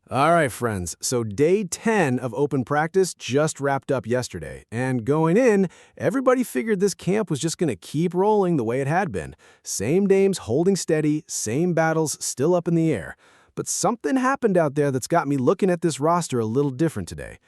All right, friends. So day 10 of open practice just wrapped up yesterday. And going in, everybody figured this camp was just going to keep rolling the way it had been. Same names holding steady, same battles still up in the air. But something happened out there that's got me looking at this roster a little different today.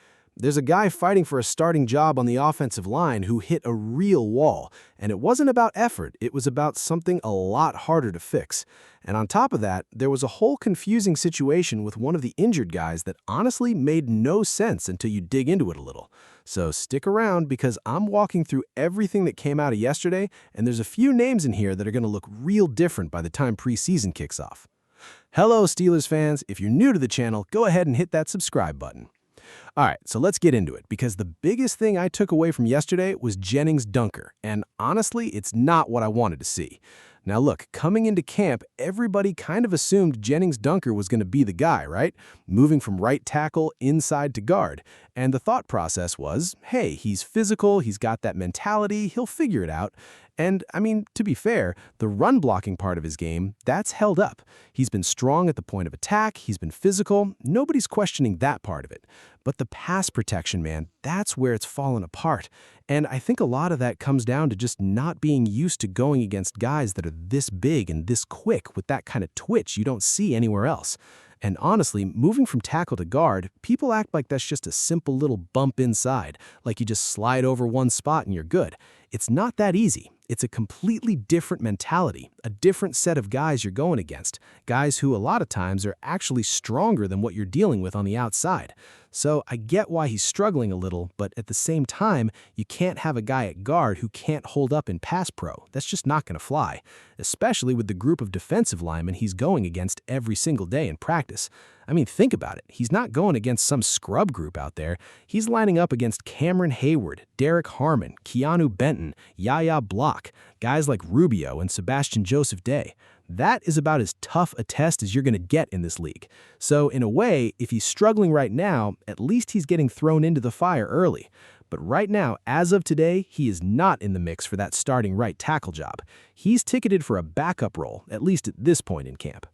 There's a guy fighting for a starting job on the offensive line who hit a real wall, and it wasn't about effort, it was about something a lot harder to fix. And on top of that, there was a whole confusing situation with one of the injured guys that honestly made no sense until you dig into it a little. So stick around because I'm walking through everything that came out of yesterday, and there's a few names in here that are going to look real different by the time preseason kicks off. Hello, Steelers fans. If you're new to the channel, go ahead and hit that subscribe button. All right, so let's get into it, because the biggest thing I took away from yesterday was Gennings Dunker, and honestly, it's not what I wanted to see. Now look, coming into camp, everybody kind of assumed Gennings Dunker was going to be the guy, right? Moving from right tackle inside to guard. And the thought process was, hey, he's physical, he's got that mentality, he'll figure it out. And, I mean, to be fair, the run-blocking part of his game, that's held up. He's been strong at the point of attack, he's been physical, nobody's questioning that part of it. But the pass protection, man, that's where it's fallen apart. And I think a lot of that comes down to just not being used to going against guys that are this big and this quick with that kind of twitch you don't see anywhere else. And honestly, moving from tackle to guard, people act like that's just a simple little bump inside, like you just slide over one spot and you're good. It's not that easy. It's a completely different mentality, a different set of guys you're going against, guys who a lot of times are actually stronger than what you're dealing with on the outside. So I get why he's struggling a little, but at the same time, you can't have a guy at guard who can't hold up in pass pro. That's just not going to fly, especially with the group of defensive linemen he's going against every single day in practice. I mean, think about it. He's not going against some scrub group out there. He's lining up against Cameron Hayward, Derek Harmon, Keanu Benton, Yaya Block, guys like Rubio and Sebastian Joseph Day. That is about as tough a test as you're going to get in this league. So in a way, if he's struggling right now, at least he's getting thrown into the fire early. But right now, as of today, he is not in the mix for that starting right tackle job. He's ticketed for a backup role, at least at this point in camp.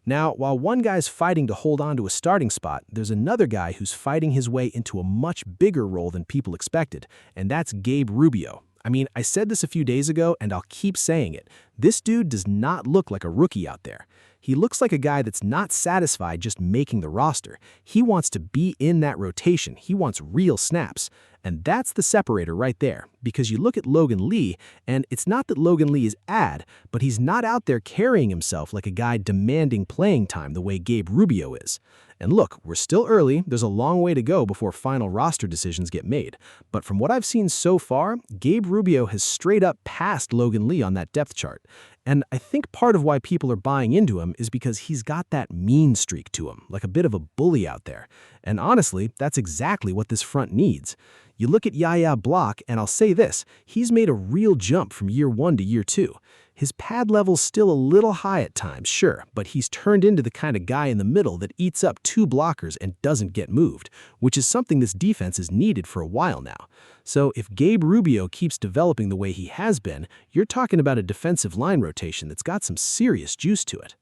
Now, while one guy's fighting to hold on to a starting spot, there's another guy who's fighting his way into a much bigger role than people expected, and that's Gabe Rubio. I mean, I said this a few days ago, and I'll keep saying it. This dude does not look like a rookie out there. He looks like a guy that's not satisfied just making the roster. He wants to be in that rotation. He wants real snaps. And that's the separator right there, because you look at Logan Lee, and it's not that Logan Lee is but he's not out there carrying himself like a guy demanding playing time the way Gabe Rubio is. And look, we're still early, there's a long way to go before final roster decisions get made. But from what I've seen so far, Gabe Rubio has straight up passed Logan Lee on that depth chart. And I think part of why people are buying into him is because he's got that mean streak to him, like a bit of a bully out there. And honestly, that's exactly what this front needs. You look at Yaya Block, and I'll say this, he's made a real jump from year 1 to year 2. His pad level's still a little high at times, sure, but he's turned into the kind of guy in the middle that eats up 2 blockers and doesn't get moved, which is something this defense has needed for a while now. So if Gabe Rubio keeps developing the way he has been, you're talking about a defensive line rotation that's got some serious juice to it.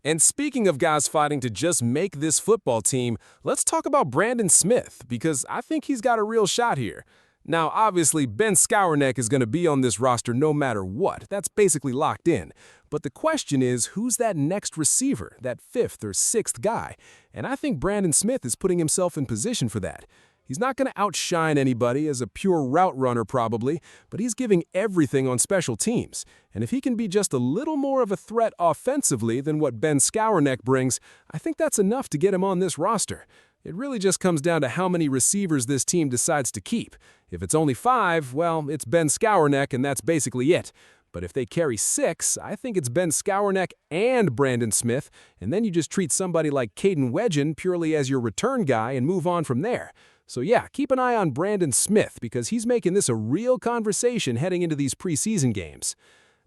And speaking of guys fighting to just make this football team, let's talk about Brandin Smith, because I think he's got a real shot here. Now, obviously, Ben Skowronek is going to be on this roster no matter what. That's basically locked in. But the question is, who's that next receiver, that 5th or 6th guy? And I think Brandin Smith is putting himself in position for that. He's not going to outshine anybody as a pure route runner probably, but he's giving everything on special teams. And if he can be just a little more of a threat offensively than what Ben Skowronek brings, I think that's enough to get him on this roster. It really just comes down to how many receivers this team decides to keep. If it's only 5, well, it's Ben Skowronek and that's basically it. But if they carry 6, I think it's Ben Skowronek and Brandin Smith, and then you just treat somebody like Caden Wedgen purely as your return guy and move on from there. So yeah, keep an eye on Brandin Smith because he's making this a real conversation heading into these preseason games.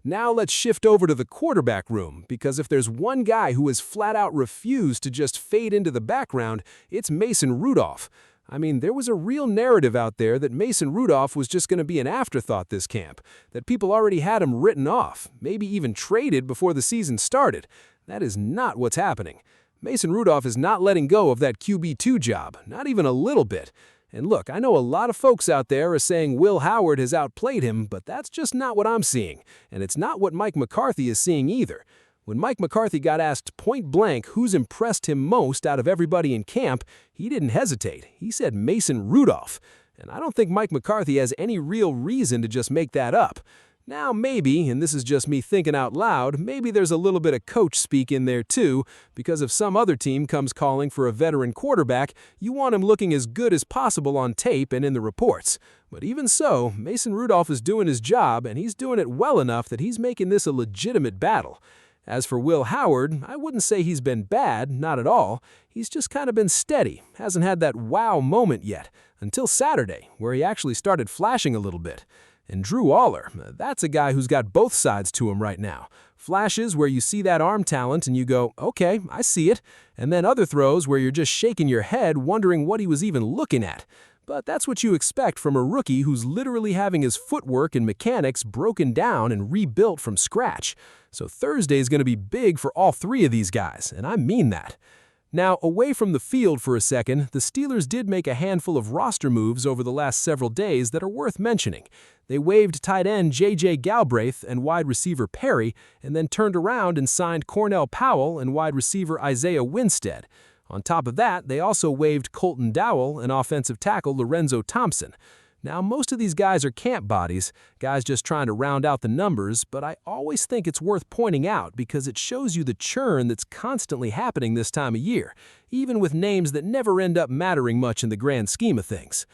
Now let's shift over to the quarterback room, because if there's one guy who has flat out refused to just fade into the background, it's Mason Rudolph. I mean, there was a real narrative out there that Mason Rudolph was just going to be an afterthought this camp, that people already had him written off, maybe even traded before the season started. That is not what's happening. Mason Rudolph is not letting go of that QB2 job, not even a little bit. And look, I know a lot of folks out there are saying Will Howard has outplayed him, but that's just not what I'm seeing, and it's not what Mike McCarthy is seeing either. When Mike McCarthy got asked point blank who's impressed him most out of everybody in camp, he didn't hesitate. He said Mason Rudolph. And I don't think Mike McCarthy has any real reason to just make that up. Now maybe, and this is just me thinking out loud, maybe there's a little bit of coach speak in there too, because if some other team comes calling for a veteran quarterback, you want him looking as good as possible on tape and in the reports. But even so, Mason Rudolph is doing his job, and he's doing it well enough that he's making this a legitimate battle. As for Will Howard, I wouldn't say he's been bad, not at all. He's just kind of been steady, hasn't had that wow moment yet, until Saturday, where he actually started flashing a little bit. And Drew Allar, that's a guy who's got both sides to him right now. Flashes where you see that arm talent and you go, okay, I see it. And then other throws where you're just shaking your head wondering what he was even looking at. But that's what you expect from a rookie who's literally having his footwork and mechanics broken down and rebuilt from scratch. So Thursday is going to be big for all three of these guys, and I mean that. Now, away from the field for a second, the Steelers did make a handful of roster moves over the last several days that are worth mentioning. They waived tight end J.J. Galbraith and wide receiver Perry, and then turned around and signed Cornell Powell and wide receiver Isaiah Winstead. On top of that, they also waived Colton Dowell and offensive tackle Lorenzo Thompson. Now, most of these guys are camp bodies, guys just trying to round out the numbers, but I always think it's worth pointing out because it shows you the churn that's constantly happening this time of year, even with names that never end up mattering much in the grand scheme of things.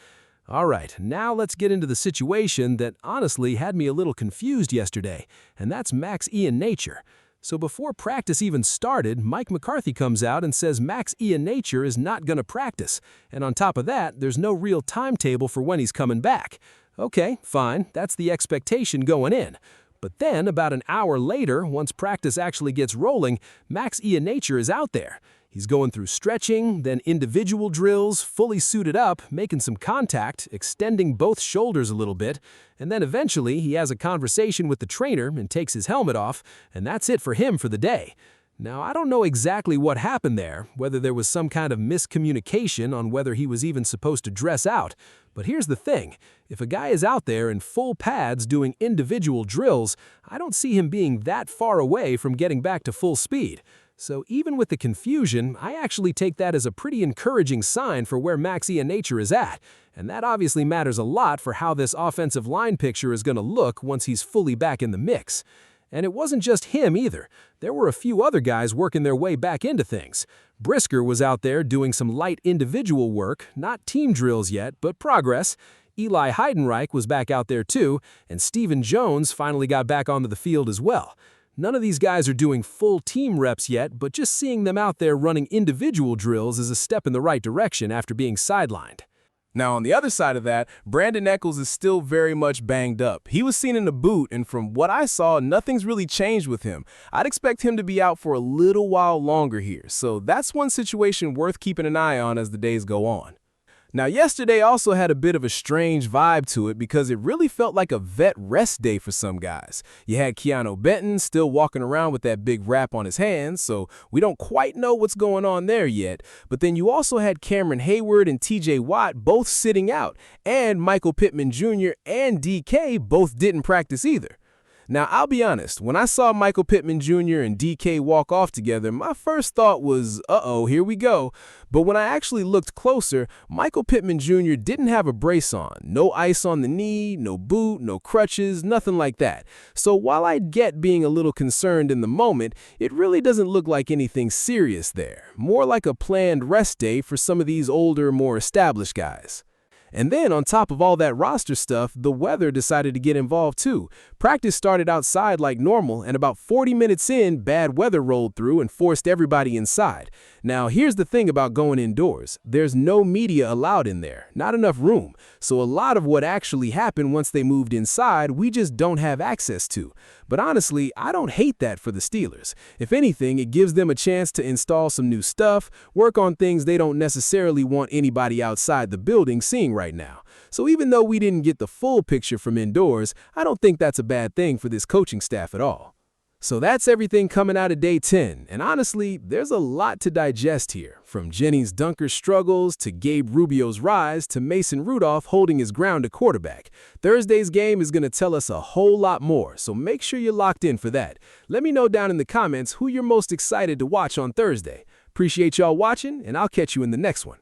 All right, now let's get into the situation that honestly had me a little confused yesterday, and that's Max Iheanachor. So before practice even started, Mike McCarthy comes out and says Max Iheanachor is not going to practice. And on top of that, there's no real timetable for when he's coming back. Okay, fine, that's the expectation going in. But then, about an hour later, once practice actually gets rolling, Max Iheanachor is out there. He's going through stretching, then individual drills, fully suited up, making some contact, extending both shoulders a little bit, and then eventually he has a conversation with the trainer and takes his helmet off, and that's it for him for the day. Now, I don't know exactly what happened there, whether there was some kind of miscommunication on whether he was even supposed to dress out, but here's the thing. If a guy is out there in full pads doing individual drills, I don't see him being that far away from getting back to full speed. So even with the confusion, I actually take that as a pretty encouraging sign for where Max Iheanachor is at, and that obviously matters a lot for how this offensive line picture is going to look once he's fully back in the mix. And it wasn't just him either. There were a few other guys working their way back into things. Brisker was out there doing some light individual work, not team drills yet, but progress. Eli Heidenreich was back out there too, and Stephen Jones finally got back onto the field as well. None of these guys are doing full team reps yet, but just seeing them out there running individual drills is a step in the right direction after being sidelined. Now, on the other side of that, Brandin Echols is still very much banged up. He was seen in the boot, and from what I saw, nothing's really changed with him. I'd expect him to be out for a little while longer here, so that's one situation worth keeping an eye on as the days go on. Now, yesterday also had a bit of a strange vibe to it because it really felt like a vet rest day for some guys. You had Keanu Benton still walking around with that big wrap on his hands, so we don't quite know what's going on there yet. But then you also had Cameron Hayward and TJ Watt both sitting out, and Michael Pittman Jr. and DK both didn't practice either. Now, I'll be honest, when I saw Michael Pittman Jr. and DK walk off together, my first thought was, uh-oh, here we go. But when I actually looked closer, Michael Pittman Jr. didn't have a brace on. No ice on the knee, no boot, no crutches, nothing like that. So while I get being a little concerned in the moment, it really doesn't look like anything serious there. More like a planned rest day for some of these older, more established guys. And then, on top of all that roster stuff, the weather decided to get involved too. Practice started outside like normal, and about 40 minutes in, bad weather rolled through and forced everybody inside. Now, here's the thing about going indoors. There's no media allowed in there, not enough room. So a lot of what actually happened once they moved inside, we just don't have access to. But honestly, I don't hate that for the Steelers. If anything, it gives them a chance to install some new stuff, work on things they don't necessarily want anybody outside the building seeing right now. So even though we didn't get the full picture from indoors, I don't think that's a bad thing for this coaching staff at all. So that's everything coming out of day 10, and honestly, there's a lot to digest here, from Gennings Dunker's struggles to Gabe Rubio's rise to Mason Rudolph holding his ground at quarterback. Thursday's game is going to tell us a whole lot more, so make sure you're locked in for that. Let me know down in the comments who you're most excited to watch on Thursday. Appreciate y'all watching, and I'll catch you in the next one.